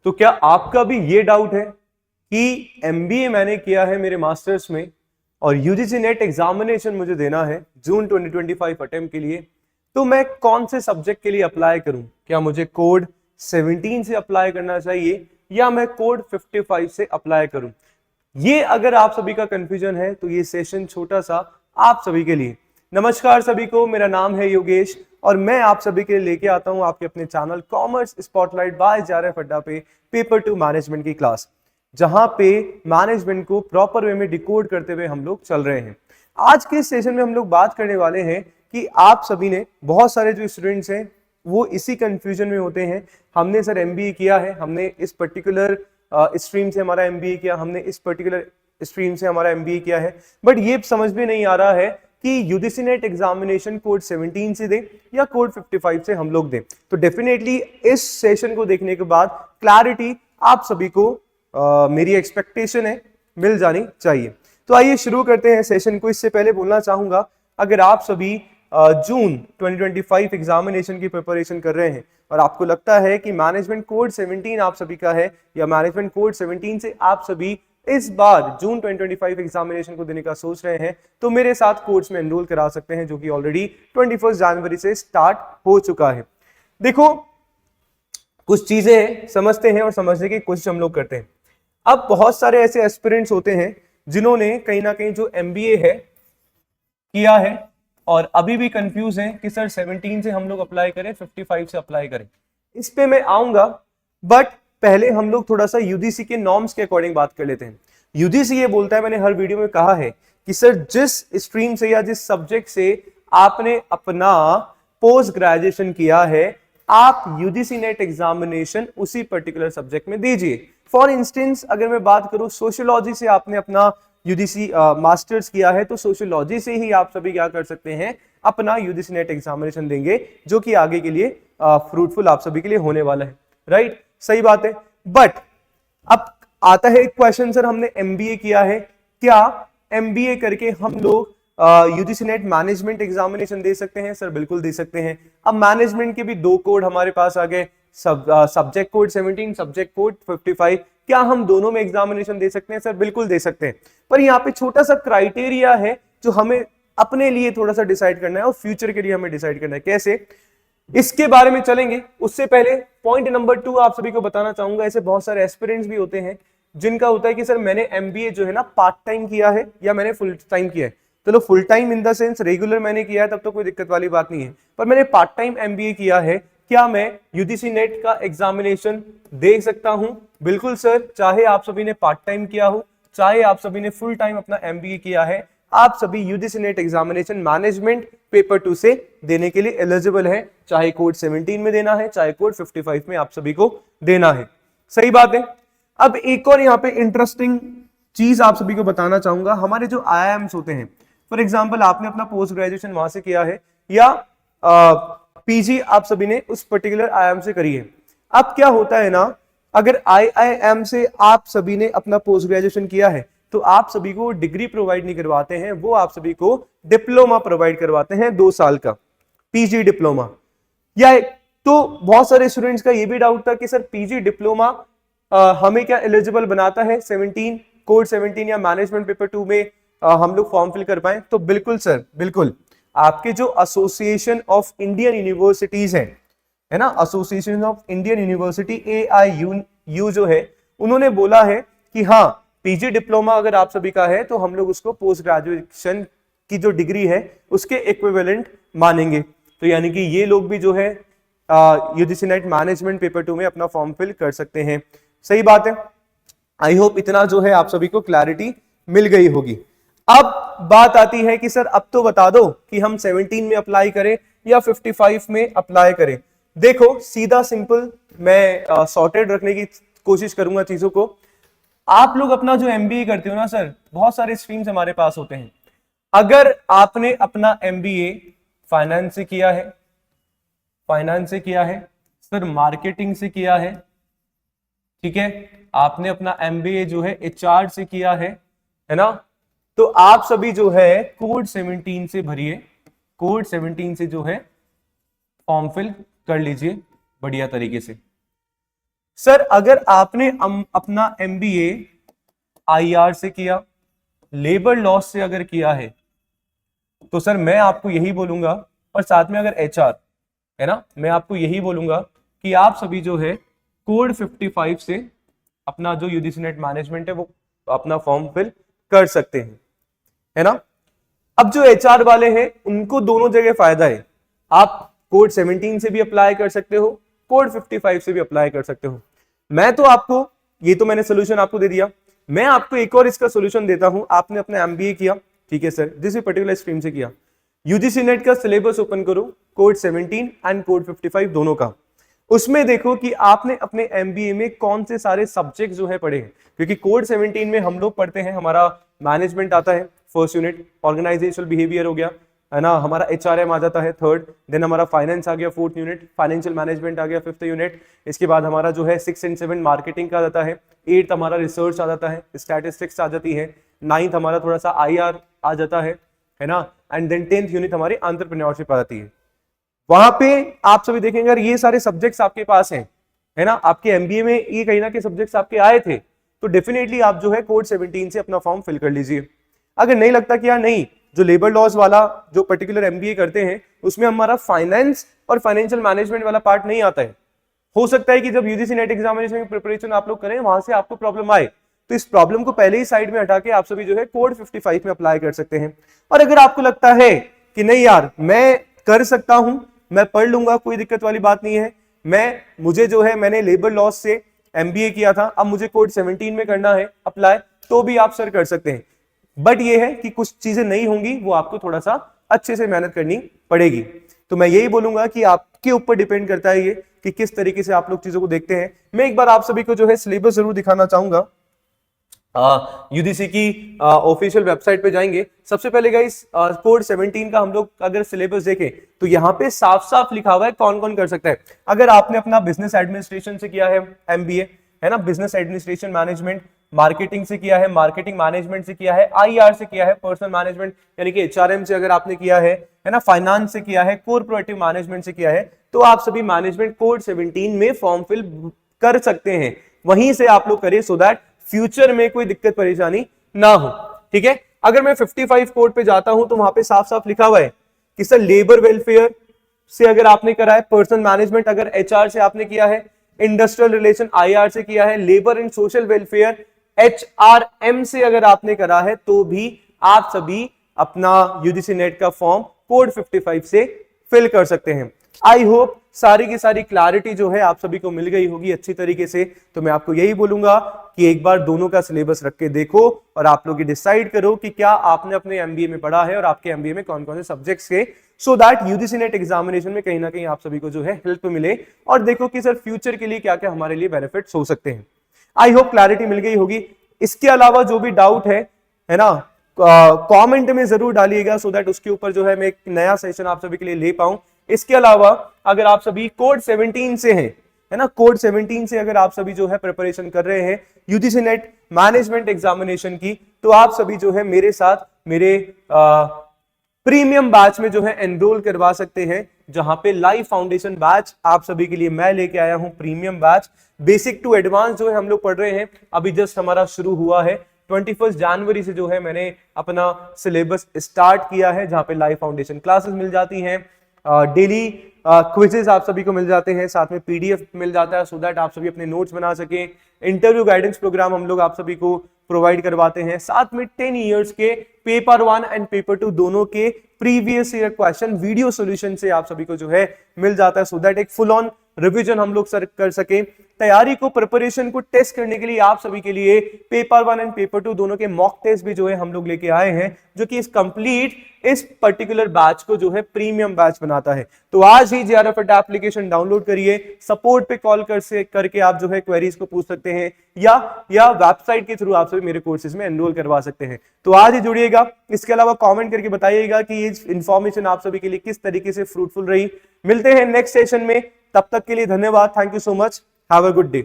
तो क्या आपका भी ये डाउट है कि एमबीए मैंने किया है मेरे मास्टर्स में और यूजीसी नेट एग्जामिनेशन मुझे देना है जून 2025 अटेम्प्ट के लिए, तो मैं कौन से सब्जेक्ट के लिए अप्लाई करूं? क्या मुझे कोड 17 से अप्लाई करना चाहिए या मैं कोड 55 से अप्लाई करूं? ये अगर आप सभी का कंफ्यूजन है तो ये सेशन छोटा सा आप सभी के लिए। नमस्कार सभी को, मेरा नाम है योगेश और मैं आप सभी के लिए लेके आता हूं आपके अपने channel commerce spotlight by JRF Adda पे पेपर 2 मैनेजमेंट की क्लास, जहां पे मैनेजमेंट को प्रॉपर वे में डिकोड करते हुए हम लोग चल रहे हैं। आज के सेशन में हम लोग बात करने वाले हैं कि आप सभी ने, बहुत सारे जो स्टूडेंट्स हैं वो इसी कंफ्यूजन में होते हैं। हमने सर एमबीए किया है, हमने इस पर्टिकुलर स्ट्रीम से हमारा एमबीए किया, हमने इस पर्टिकुलर स्ट्रीम से हमारा एमबीए किया है, बट ये समझ में नहीं आ रहा है कि यूजीसी नेट एग्जामिनेशन कोड 17 से दे या कोड 55 से हम लोग दें। तो डेफिनेटली इस सेशन को देखने के बाद क्लैरिटी आप सभी को मेरी एक्सपेक्टेशन है मिल जानी चाहिए। तो आइए शुरू करते हैं सेशन को। इससे पहले बोलना चाहूंगा, अगर आप सभी जून 2025 एग्जामिनेशन की प्रिपरेशन कर रहे हैं और आपको लगता है कि मैनेजमेंट कोड 17 आप सभी का है या मैनेजमेंट कोड 17 से आप सभी इस बार जून 2025 एग्जामिनेशन को देने का सोच रहे हैं, तो मेरे साथ कोर्स में एनरोल करा सकते हैं, जो कि ऑलरेडी 21 जनवरी से स्टार्ट हो चुका है। देखो, कुछ चीजें समझते हैं और समझने की कोशिश हम लोग करते हैं। अब बहुत सारे ऐसे एस्पिरेंट्स होते हैं जिन्होंने कहीं ना कहीं जो एमबीए है किया है और अभी भी कंफ्यूज हैं कि सर 17 से हम लोग अप्लाई करें 55 से अप्लाई करें। इस पे मैं आऊंगा, बट पहले हम लोग थोड़ा सा यूजीसी के नॉर्म्स के अकॉर्डिंग बात कर लेते हैं। यूजीसी ये बोलता है, मैंने हर वीडियो में कहा है कि सर जिस स्ट्रीम से या जिस सब्जेक्ट से आपने अपना पोस्ट ग्रेजुएशन किया है, आप यूजीसी नेट एग्जामिनेशन उसी पर्टिकुलर सब्जेक्ट में दीजिए। फॉर इंस्टेंस अगर मैं बात करूं, सोशियोलॉजी से आपने अपना यूजीसी मास्टर्स किया है, तो सोशियोलॉजी से ही आप सभी क्या कर सकते हैं, अपना यूजीसी नेट एग्जामिनेशन देंगे, जो कि आगे के लिए फ्रूटफुल आप सभी के लिए होने वाला है। राइट, सही बात है। बट अब आता है एक क्वेश्चन, सर हमने एमबीए किया है, क्या एमबीए करके हम लोग यूजीसी नेट मैनेजमेंट एग्जामिनेशन दे सकते हैं? सर बिल्कुल दे सकते हैं। अब मैनेजमेंट के भी दो कोड हमारे पास आ गए, सब्जेक्ट कोड 17, सब्जेक्ट कोड 55। क्या हम दोनों में एग्जामिनेशन दे सकते हैं? सर बिल्कुल दे सकते हैं, पर यहाँ पे छोटा सा क्राइटेरिया है जो हमें अपने लिए थोड़ा सा डिसाइड करना है और फ्यूचर के लिए हमें डिसाइड करना है। कैसे, इसके बारे में चलेंगे। उससे पहले पॉइंट नंबर 2 आप सभी को बताना चाहूंगा। ऐसे बहुत सारे एस्पिरेंट्स भी होते हैं जिनका होता है कि सर मैंने एमबीए जो है ना पार्ट टाइम किया है या मैंने फुल टाइम किया है। चलो full time in the sense regular मैंने किया है, तब तो कोई दिक्कत वाली बात नहीं है, पर मैंने पार्ट टाइम एमबीए किया है, क्या मैं यूजीसी नेट का एग्जामिनेशन दे सकता हूं? बिल्कुल सर, चाहे आप सभी ने पार्ट टाइम किया हो, चाहे आप सभी ने फुल टाइम अपना एमबीए किया है, आप सभी UGC net examination management paper 2 से देने के लिए एलिजिबल है, चाहे कोड 17 में देना है, चाहे कोड 55 में आप सभी को देना है। सही बात है। अब एक और यहाँ पे इंटरेस्टिंग चीज आप सभी को बताना चाहूंगा। हमारे जो आईआईएम्स होते हैं, फॉर एग्जाम्पल आपने अपना पोस्ट ग्रेजुएशन वहां से किया है या पीजी आप सभी ने उस पर्टिकुलर आईआईएम से करी है। अब क्या होता है ना, अगर आईआईएम से आप सभी ने अपना पोस्ट ग्रेजुएशन किया है, तो आप सभी को डिग्री प्रोवाइड नहीं करवाते हैं, वो आप सभी को डिप्लोमा प्रोवाइड करवाते हैं 2 साल का, पीजी डिप्लोमा। या तो बहुत सारे स्टूडेंट्स का ये भी डाउट था कि सर पीजी डिप्लोमा हमें क्या एलिजिबल बनाता है 17 कोड 17 या मैनेजमेंट पेपर 2 में हम लोग फॉर्म फिल कर पाए? तो बिल्कुल सर, बिल्कुल। आपके जो एसोसिएशन ऑफ इंडियन यूनिवर्सिटीज है ना, association of Indian university AIU जो है, उन्होंने बोला है कि हाँ, पीजी डिप्लोमा अगर आप सभी का है तो हम लोग उसको पोस्ट ग्रेजुएशन की जो डिग्री है उसके इक्विवेलेंट मानेंगे। तो यानी कि ये लोग भी जो है यूजीसी नेट मैनेजमेंट पेपर 2 में अपना फॉर्म फिल कर सकते हैं। सही बात है। आई होप इतना जो है आप सभी को क्लैरिटी मिल गई होगी। अब बात आती है कि सर अब तो बता दो कि हम 17 में अप्लाई करें या 55 में अप्लाई करें। देखो, सीधा सिंपल मैं सॉर्टेड रखने की कोशिश करूंगा चीजों को। आप लोग अपना जो एमबीए करते हो ना सर, बहुत सारे स्ट्रीम्स हमारे पास होते हैं। अगर आपने अपना एमबीए फाइनेंस से किया है, सर मार्केटिंग से किया है, ठीक है, आपने अपना एमबीए जो है एचआर से किया है ना, तो आप सभी जो है कोड 17 से भरिए, कोड 17 से जो है फॉर्म फिल कर लीजिए बढ़िया तरीके से। सर अगर आपने अपना MBA IR से किया, लेबर लॉस से अगर किया है, तो सर मैं आपको यही बोलूंगा, और साथ में अगर HR है ना, मैं आपको यही बोलूंगा कि आप सभी जो है कोड 55 से अपना जो यूजीसी नेट मैनेजमेंट है वो अपना फॉर्म फिल कर सकते हैं, है ना। अब जो HR वाले हैं उनको दोनों जगह फायदा है, आप कोड 17 से भी अप्लाई कर सकते हो, कोड 55 से भी अप्लाई कर सकते हो। मैं तो आपको, ये तो मैंने सोल्यूशन आपको दे दिया, मैं आपको एक और इसका सोल्यूशन देता हूं। आपने अपना MBA किया, ठीक है सर, जिस पर्टिकुलर स्ट्रीम से किया, यूजीसी नेट का सिलेबस ओपन करो, कोड 17 एंड कोड 55 दोनों का, उसमें देखो कि आपने अपने MBA में कौन से सारे सब्जेक्ट जो है पढ़े हैं। क्योंकि कोड 17 में हम लोग पढ़ते हैं, हमारा मैनेजमेंट आता है फर्स्ट यूनिट, ऑर्गेनाइजेशनल बिहेवियर हो गया, है ना, हमारा HRM आ जाता है थर्ड, देन हमारा फाइनेंस आ गया फोर्थ यूनिट, फाइनेंशियल मैनेजमेंट आ गया फिफ्थ यूनिट, इसके बाद हमारा जो है 6 एंड 7 मार्केटिंग का आ जाता है, 8th हमारा रिसर्च आ जाता है, स्टैटिस्टिक्स आ जाती है, 9th हमारा थोड़ा सा IR आ जाता है ना, एंड देन 10th यूनिट हमारी एंटरप्रेन्योरशिप आ जाती है। वहां पे आप सभी देखेंगे अगर ये सारे सब्जेक्ट्स आपके पास हैं, है ना, आपके MBA में ये कहीं ना कहीं सब्जेक्ट्स आपके आए थे, तो डेफिनेटली आप जो है कोड 17 से अपना फॉर्म फिल कर लीजिए। अगर नहीं लगता कि यार नहीं, जो लेबर लॉज वाला जो पर्टिकुलर MBA करते हैं उसमें हमारा फाइनेंस और फाइनेंशियल मैनेजमेंट वाला पार्ट नहीं आता है, हो सकता है कि जब यूजीसी नेट एग्जामिनेशन की प्रिपरेशन आप लोग करें वहां से आपको प्रॉब्लम आए, तो इस प्रॉब्लम को पहले ही साइड में हटा के आप सभी जो है कोड 55 में अप्लाई कर सकते हैं। और अगर आपको लगता है कि नहीं यार मैं कर सकता हूं, मैं पढ़ लूंगा, कोई दिक्कत वाली बात नहीं है, मुझे जो है मैंने लेबर लॉस से MBA किया था, अब मुझे कोड 17 में करना है अप्लाई, तो भी आप सर कर सकते हैं। बट ये है कि कुछ चीजें नहीं होंगी, वो आपको थोड़ा सा अच्छे से मेहनत करनी पड़ेगी। तो मैं यही बोलूंगा कि आपके ऊपर डिपेंड करता है ये कि किस तरीके से आप लोग चीजों को देखते हैं। मैं एक बार आप सभी को जो है सिलेबस जरूर दिखाना चाहूंगा। यूजीसी की ऑफिशियल वेबसाइट पे जाएंगे, सबसे पहले गाइस कोड 17 का हम लोग अगर सिलेबस देखें तो यहाँ पे साफ साफ लिखा हुआ है कौन कौन कर सकता है। अगर आपने अपना बिजनेस एडमिनिस्ट्रेशन से किया है MBA, है ना, बिजनेस एडमिनिस्ट्रेशन मैनेजमेंट, मार्केटिंग से किया है, मार्केटिंग मैनेजमेंट से किया है, IR से किया है, पर्सनल मैनेजमेंट यानी कि HRM से अगर आपने किया है ना, फाइनेंस से किया है, कॉर्पोरेटिव मैनेजमेंट से किया है, तो आप सभी मैनेजमेंट कोड 17 में फॉर्म फिल कर सकते हैं। वहीं से आप लोग करिए सो दैट फ्यूचर में कोई दिक्कत परेशानी ना हो, ठीक है। अगर मैं 55 कोड पे जाता हूं तो वहां पे साफ साफ लिखा हुआ है कि सर लेबर वेलफेयर से अगर आपने करा है, पर्सनल मैनेजमेंट अगर HR से आपने किया है, इंडस्ट्रियल रिलेशन IR से किया है, labour and social welfare HRM से अगर आपने करा है, तो भी आप सभी अपना यूजीसी नेट का फॉर्म कोड 55 से फिल कर सकते हैं। आई होप सारी की सारी क्लैरिटी जो है आप सभी को मिल गई होगी अच्छी तरीके से। तो मैं आपको यही बोलूंगा कि एक बार दोनों का सिलेबस रख के देखो और आप लोग डिसाइड करो कि क्या आपने अपने MBA में पढ़ा है और आपके MBA में कौन कौन से सब्जेक्ट्स के, so that UGC net examination में कहीं ना कहीं आप सभी को जो है हेल्प मिले और देखो कि सर फ्यूचर के लिए क्या क्या हमारे लिए बेनिफिट्स हो सकते हैं। आई होप क्लैरिटी मिल गई होगी। इसके अलावा जो भी डाउट है ना, कमेंट में जरूर डालिएगा सो दैट उसके ऊपर जो है मैं एक नया सेशन आप सभी के लिए ले पाऊं। इसके अलावा अगर आप सभी कोड 17 से हैं, है ना, कोड 17 से अगर आप सभी जो है प्रिपरेशन कर रहे हैं यूजीसी नेट मैनेजमेंट एग्जामिनेशन की, तो आप सभी जो है मेरे साथ मेरे प्रीमियम बैच में जो है एनरोल करवा सकते हैं, जहां पे लाइव फाउंडेशन बैच आप सभी के लिए मैं लेके आया हूं। Premium batch basic to advance जो है हम लोग पढ़ रहे हैं, अभी जस्ट हमारा शुरू हुआ है। 21 जनवरी से जो है मैंने अपना सिलेबस स्टार्ट किया है, जहां पे लाइव फाउंडेशन क्लासेस मिल जाती हैं, डेली क्विजेस आप सभी को मिल जाते हैं, साथ में PDF मिल जाता है सो दैट आप सभी अपने नोट्स बना सकें। इंटरव्यू गाइडेंस प्रोग्राम हम लोग आप सभी को प्रोवाइड करवाते हैं, साथ में 10 इयर्स के पेपर 1 एंड पेपर 2 दोनों के previous year question video solution से आप सभी को जो है मिल जाता है, सो दैट एक फुल ऑन रिवीजन हम लोग सर कर सके। तैयारी को, प्रिपरेशन को टेस्ट करने के लिए आप सभी के लिए पेपर 1 एंड पेपर 2 दोनों के मॉक टेस्ट भी जो है हम लोग लेके आए हैं, जो कि इस पर्टिकुलर बैच को जो है प्रीमियम बैच बनाता है। तो आज ही JRF एप्लीकेशन डाउनलोड करिए, सपोर्ट पे कॉल करके आप जो है क्वेरीज को पूछ सकते हैं, या वेबसाइट के थ्रू आप सभी मेरे कोर्सेज में एनरोल करवा सकते हैं। तो आज ही जुड़िएगा। इसके अलावा कमेंट करके बताइएगा कि ये इंफॉर्मेशन आप सभी के लिए किस तरीके से फ्रूटफुल रही। मिलते हैं नेक्स्ट सेशन में, तब तक के लिए धन्यवाद। Thank you so much. Have a good day.